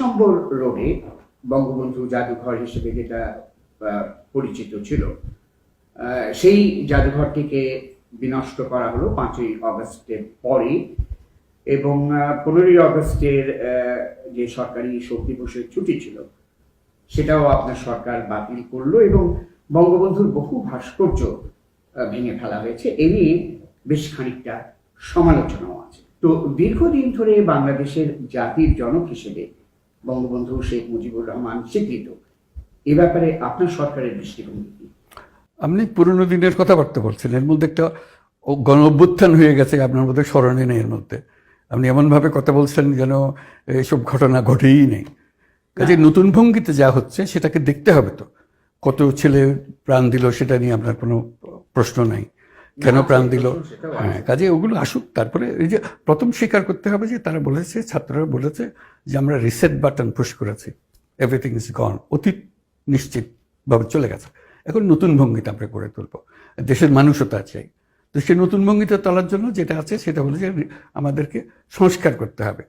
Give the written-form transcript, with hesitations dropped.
নম্বর রোডে বঙ্গবন্ধু জাদুঘর হিসেবে যেটা পরিচিত ছিল, সেই জাদুঘরটিকে বিনষ্ট করা হলো 5ই অগস্টের পরে, এবং 15ই অগস্টের যে সরকারি শোক দিবসের ছুটি ছিল সেটাও আপনার সরকার বাতিল করলো, এবং বঙ্গবন্ধুর বহু ভাস্কর্য ভেঙে ফেলা হয়েছে। এ নিয়ে বেশ খানিকটা সমালোচনাও আছে। তো দীর্ঘদিন ধরে বাংলাদেশের জাতির জনক হিসেবে বঙ্গবন্ধু শেখ মুজিবুর রহমান স্বীকৃত, এ ব্যাপারে আপনার সরকারের দৃষ্টিভঙ্গি কি? আপনি পুরনো দিনের কথাবার্তা বলছেন, এর মধ্যে একটা গণ অভ্যুত্থান হয়ে গেছে, আপনার মধ্যে স্মরণে নেই। এর মধ্যে আপনি এমনভাবে কথা বলছেন যেন এসব ঘটনা ঘটেই নেই। কাজে নতুন ভঙ্গিতে যা হচ্ছে সেটাকে দেখতে হবে। তো কত ছেলে প্রাণ দিল সেটা নিয়ে আপনার কোনো প্রশ্ন নাই, কেন প্রাণ দিল। হ্যাঁ, কাজে ওগুলো আসুক। তারপরে এই যে প্রথম স্বীকার করতে হবে যে তারা বলেছে, ছাত্ররা বলেছে যে আমরা রিসেট বাটন পুশ করেছি, এভরিথিং ইজ গন, অতীত নিশ্চিতভাবে চলে গেছে, এখন নতুন ভঙ্গিতে আমরা গড়ে তুলব, দেশের মানুষও তা চাই। তো সেই নতুন ভঙ্গিতে তোলার জন্য যেটা আছে সেটা হলো যে আমাদেরকে সংস্কার করতে হবে।